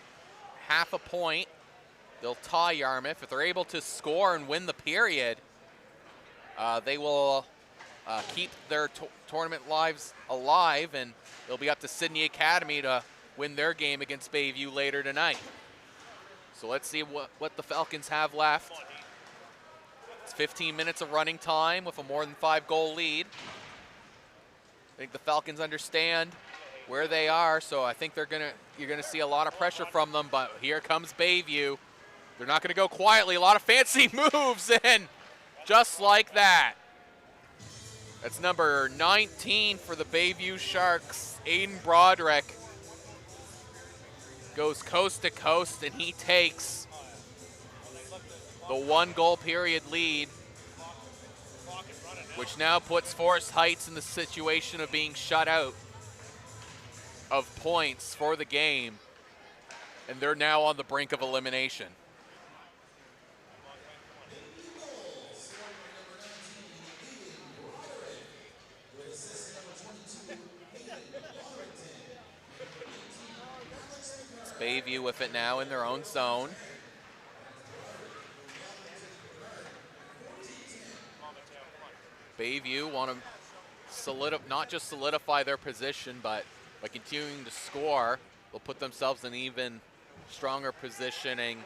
Speaker 6: half a point, they'll tie Yarmouth. If they're able to score and win the period, they will keep their tournament lives alive, and they'll be up to Sydney Academy to win their game against Bayview later tonight. So let's see what the Falcons have left. It's 15 minutes of running time with a more than 5-goal lead. I think the Falcons understand where they are, so I think you're gonna see a lot of pressure from them, but here comes Bayview. They're not gonna go quietly. A lot of fancy moves in, just like that. That's number 19 for the Bayview Sharks. Aiden Broderick goes coast to coast, and he takes the 1-goal period lead, which now puts Forest Heights in the situation of being shut out of points for the game, and they're now on the brink of elimination. It's Bayview with it now in their own zone. Bayview want to not just solidify their position, but by continuing to score, they'll put themselves in even stronger positioning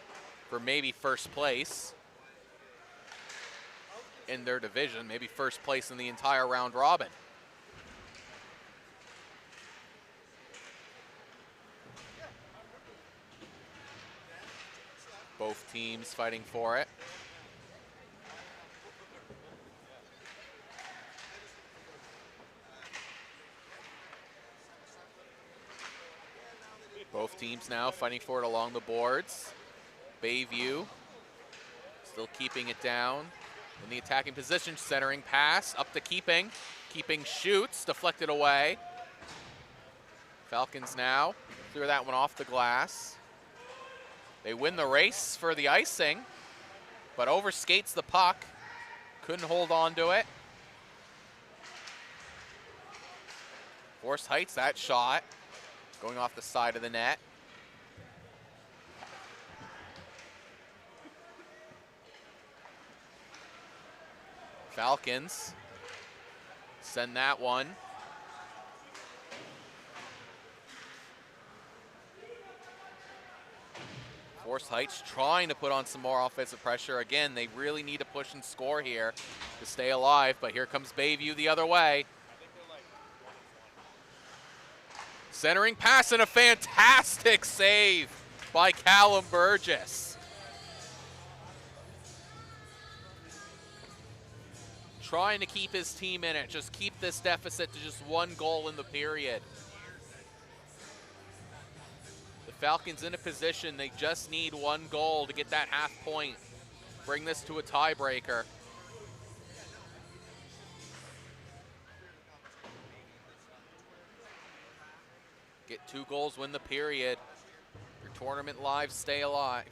Speaker 6: for maybe first place in their division, maybe first place in the entire round robin. Both teams fighting for it. Both teams now fighting for it along the boards. Bayview still keeping it down in the attacking position, centering pass up to Keeping. Keeping shoots, deflected away. Falcons now clear that one off the glass. They win the race for the icing, but overskates the puck. Couldn't hold on to it. Forest Heights, that shot going off the side of the net. Falcons send that one. Forest Heights trying to put on some more offensive pressure. Again, they really need to push and score here to stay alive, but here comes Bayview the other way. Centering pass and a fantastic save by Callum Burgess. Trying to keep his team in it, just keep this deficit to just 1 goal in the period. The Falcons in a position, they just need 1 goal to get that half point. Bring this to a tiebreaker. Get 2 goals, win the period. Your tournament lives stay alive.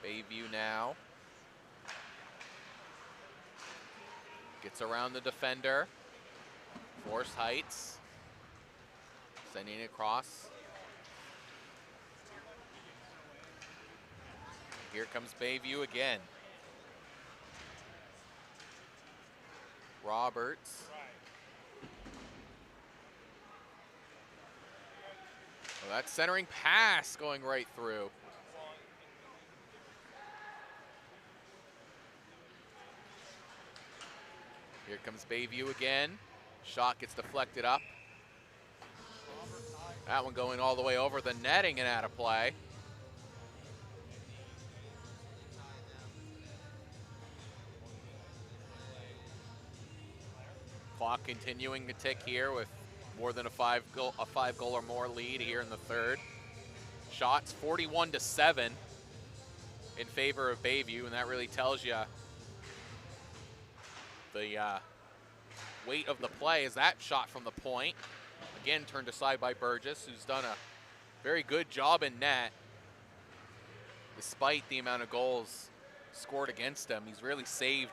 Speaker 6: Bayview now. Gets around the defender. Forest Heights. Sending it across. Here comes Bayview again. Roberts. Well, that centering pass going right through. Here comes Bayview again. Shot gets deflected up. That one going all the way over the netting and out of play. Clock continuing to tick here with more than a 5-goal or more lead here in the third. Shots 41-7 in favor of Bayview, and that really tells you the weight of the play is that shot from the point. Again, turned aside by Burgess, who's done a very good job in net. Despite the amount of goals scored against him, he's really saved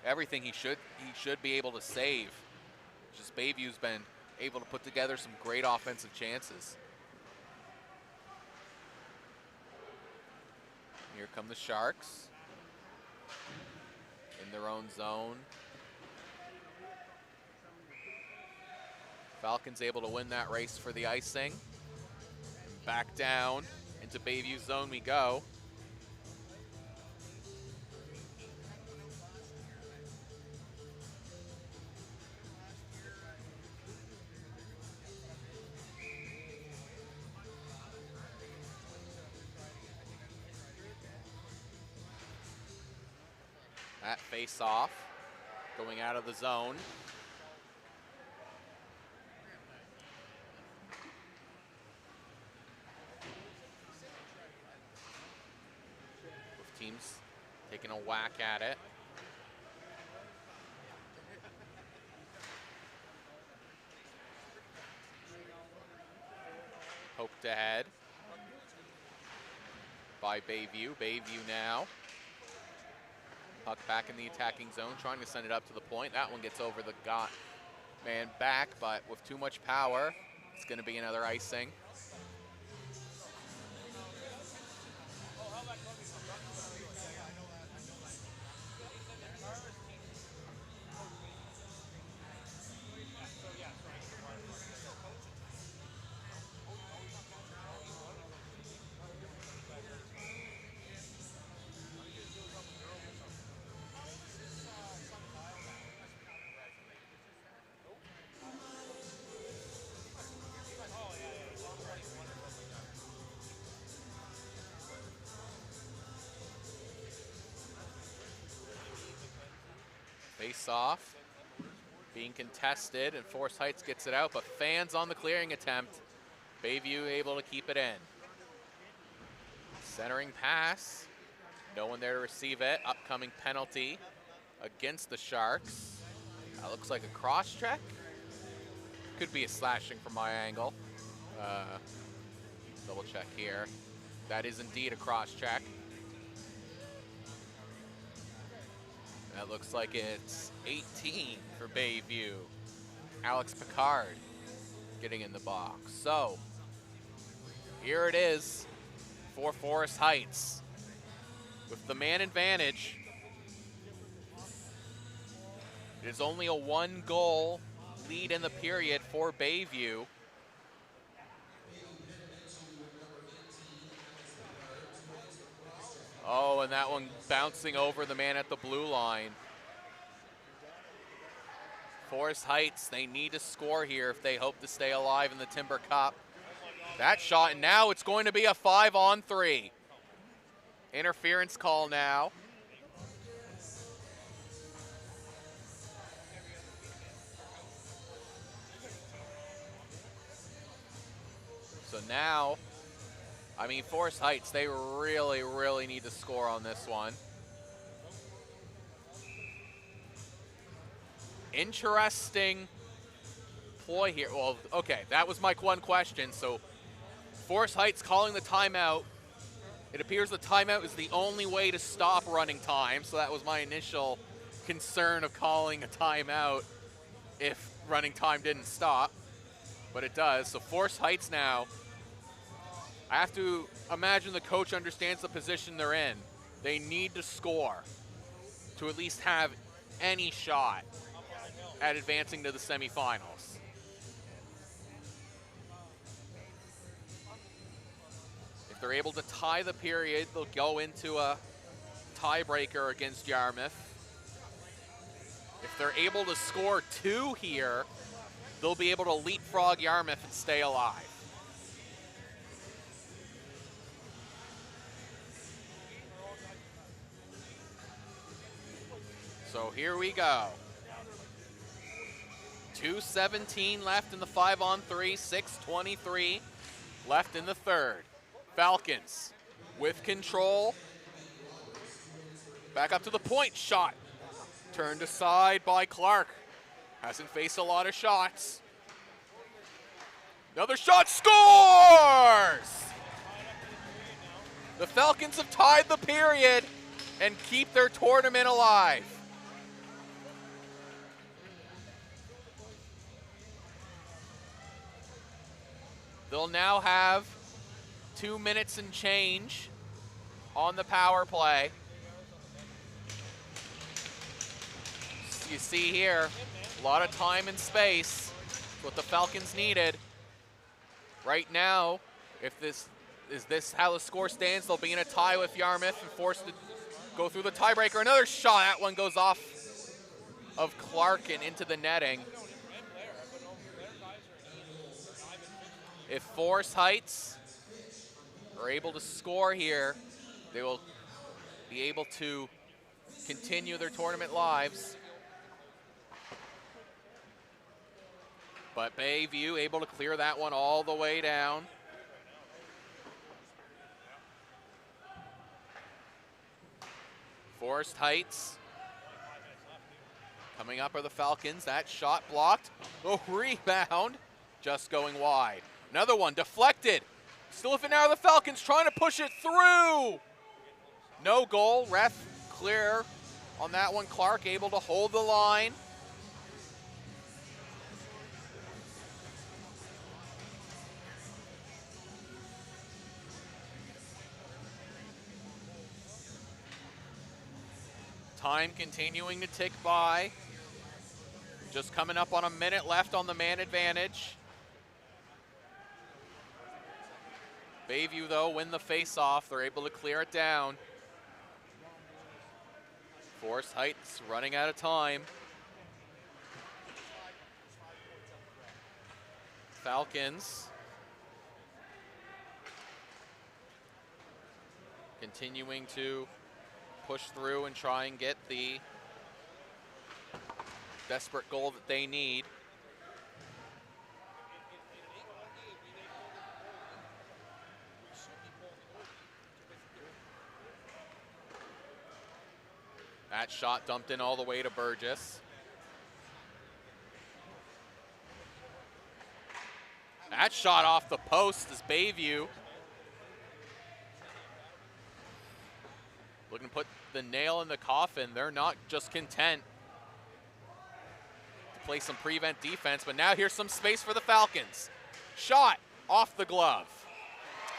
Speaker 6: everything he should be able to save. Just Bayview's been able to put together some great offensive chances. Here come the Sharks in their own zone. Falcons able to win that race for the icing. Back down into Bayview zone we go. That face-off, going out of the zone. Both teams taking a whack at it. Poked ahead by Bayview. Bayview now. Puck back in the attacking zone, trying to send it up to the point. That one gets over the man back, but with too much power, it's going to be another icing. Face-off being contested, and Forest Heights gets it out, but fans on the clearing attempt. Bayview able to keep it in. Centering pass, no one there to receive it. Upcoming penalty against the Sharks. That looks like a cross check. Could be a slashing from my angle. Double check here. That is indeed a cross check. That looks like it's 18 for Bayview. Alex Picard getting in the box. So, here it is for Forest Heights. With the man advantage, it is only a 1-goal lead in the period for Bayview. Oh, and that one bouncing over the man at the blue line. Forest Heights, they need to score here if they hope to stay alive in the Timber Cup. That shot, and now it's going to be a 5-on-3. Interference call now. So now, I mean, Forest Heights, they really, really need to score on this one. Interesting ploy here. Well, okay, that was my one question. So, Forest Heights calling the timeout. It appears the timeout is the only way to stop running time. So that was my initial concern of calling a timeout if running time didn't stop. But it does. So Forest Heights now, I have to imagine the coach understands the position they're in. They need to score to at least have any shot at advancing to the semifinals. If they're able to tie the period, they'll go into a tiebreaker against Yarmouth. If they're able to score 2 here, they'll be able to leapfrog Yarmouth and stay alive. So here we go. 2:17 left in the 5-on-3, 6:23 left in the third. Falcons with control. Back up to the point, shot. Turned aside by Clark. Hasn't faced a lot of shots. Another shot, scores! The Falcons have tied the period and keep their tournament alive. They'll now have 2 minutes and change on the power play. You see here, a lot of time and space, what the Falcons needed. Right now, if this is how the score stands, they'll be in a tie with Yarmouth and forced to go through the tiebreaker. Another shot, that one goes off of Clark and into the netting. If Forest Heights are able to score here, they will be able to continue their tournament lives. But Bayview able to clear that one all the way down. Forest Heights. Coming up are the Falcons. That shot blocked. Oh, rebound. Just going wide. Another one deflected. Still with it now, the Falcons trying to push it through. No goal. Ref clear on that one. Clark able to hold the line. Time continuing to tick by. Just coming up on a minute left on the man advantage. Bayview, though, win the face-off. They're able to clear it down. Forest Heights running out of time. Falcons continuing to push through and try and get the desperate goal that they need. That shot dumped in all the way to Burgess. That shot off the post is Bayview. Looking to put the nail in the coffin. They're not just content to play some prevent defense, but now here's some space for the Falcons. Shot off the glove.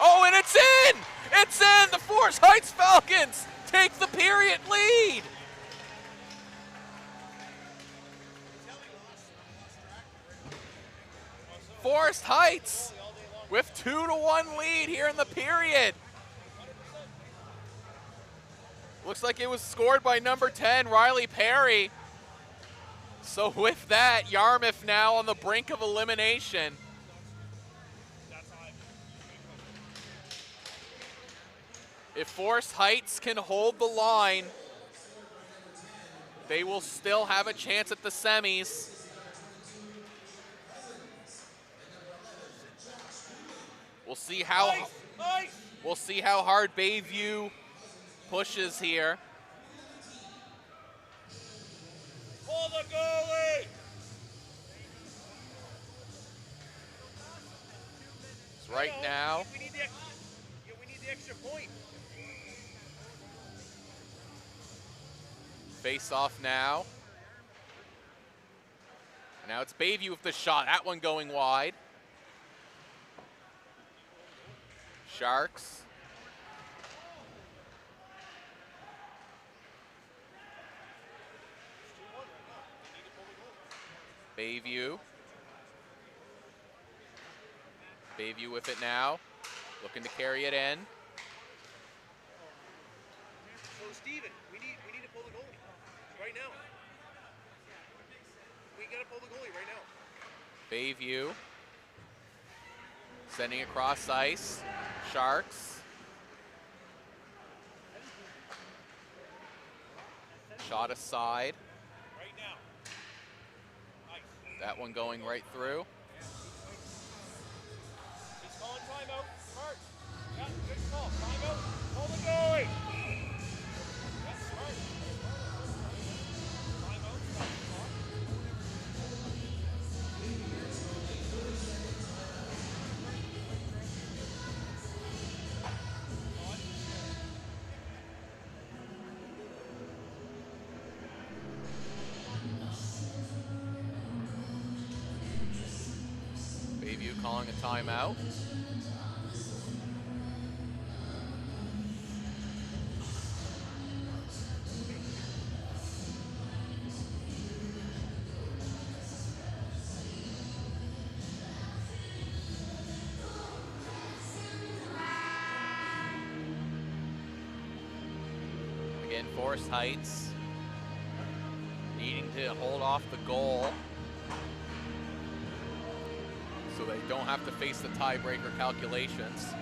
Speaker 6: Oh, and it's in! It's in! The Forest Heights Falcons take the period lead! Forest Heights with 2-1 lead here in the period. Looks like it was scored by number 10, Riley Perry. So with that, Yarmouth now on the brink of elimination. If Forest Heights can hold the line, they will still have a chance at the semis. We'll see how hard Bayview pushes here.
Speaker 7: Pull the goalie!
Speaker 6: So right now,
Speaker 7: We need the extra point.
Speaker 6: face off now. Now it's Bayview with the shot. That one going wide. Sharks. Bayview. Bayview with it now. Looking to carry it in.
Speaker 7: So Steven, we need to pull the goalie right now. We gotta pull the goalie right now.
Speaker 6: Bayview. Sending across ice. Sharks. Shot aside.
Speaker 7: Right now. Nice.
Speaker 6: That one going right through.
Speaker 7: He's calling timeout. Smart. Yeah, good call. Timeout. Pull the goalie. That's smart. Timeout. Stop the clock.
Speaker 6: Bayview calling a timeout. Again, Forest Heights needing to hold off the goal so they don't have to face the tiebreaker calculations.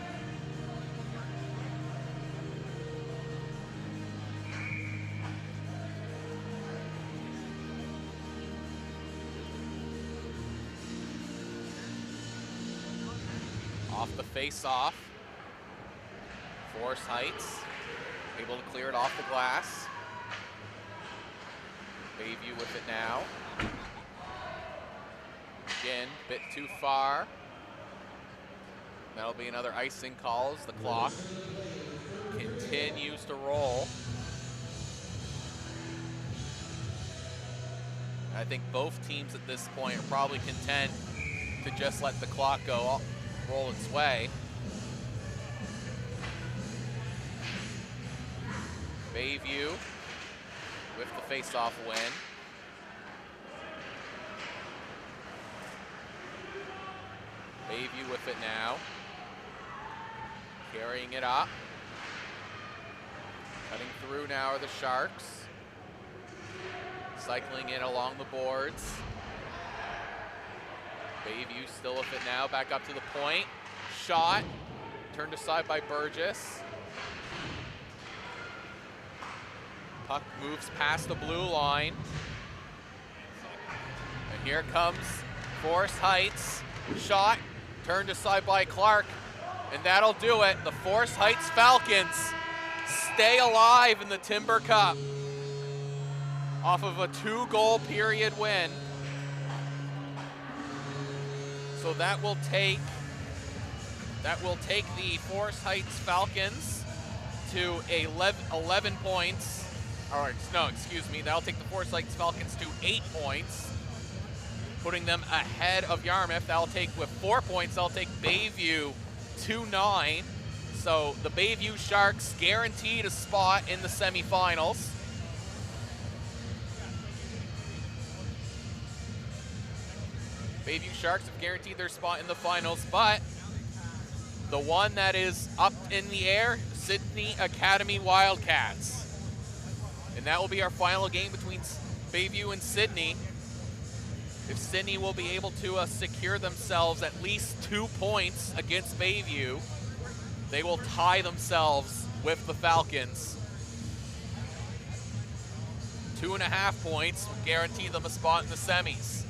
Speaker 6: off the face-off. Forest Heights able to clear it off the glass. Bayview with it now. Again, bit too far. That'll be another icing call as the clock continues to roll. I think both teams at this point are probably content to just let the clock roll its way. Bayview with the face-off win. Bayview with it now. Carrying it up. Cutting through now are the Sharks. Cycling in along the boards. Bayview still with it now, back up to the point. Shot, turned aside by Burgess. Puck moves past the blue line. And here comes Forest Heights. Shot, turned aside by Clark. And that'll do it. The Forest Heights Falcons stay alive in the Timber Cup off of a 2-goal period win. So that will take the Forest Heights Falcons to 11 points. Or no, excuse me, that'll take the Forest Heights Falcons to 8 points, putting them ahead of Yarmouth. That'll take, with 4 points, that'll take Bayview to 9. So the Bayview Sharks guaranteed a spot in the semifinals. Bayview Sharks have guaranteed their spot in the finals, but the one that is up in the air, Sydney Academy Wildcats. And that will be our final game between Bayview and Sydney. If Sydney will be able to secure themselves at least 2 points against Bayview, they will tie themselves with the Falcons. 2.5 points will guarantee them a spot in the semis.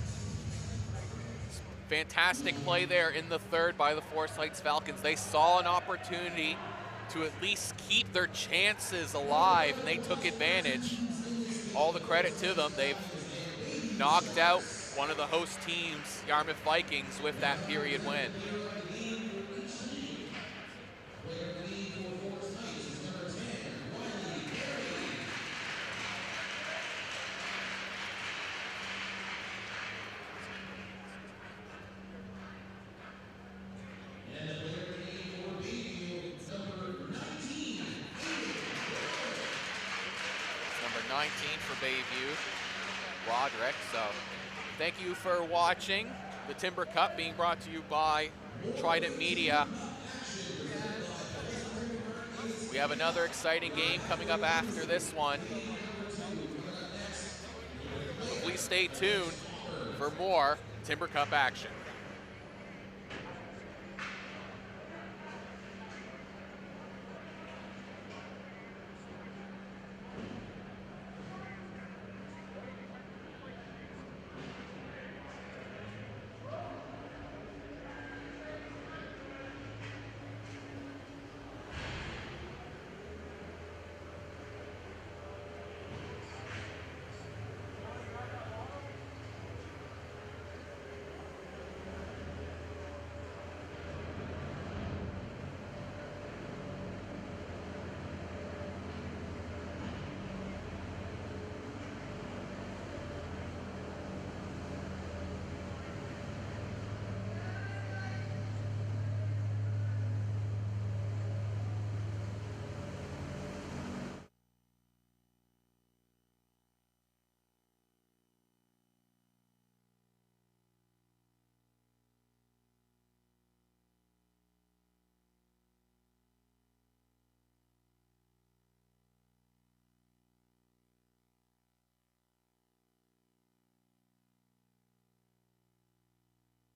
Speaker 6: Fantastic play there in the third by the Forest Heights Falcons. They saw an opportunity to at least keep their chances alive, and they took advantage. All the credit to them. They've knocked out one of the host teams, Yarmouth Vikings, with that period win. Number 19 for Bayview, Roderick. So thank you for watching the Timber Cup, being brought to you by Trident Media. We have another exciting game coming up after this one. So please stay tuned for more Timber Cup action.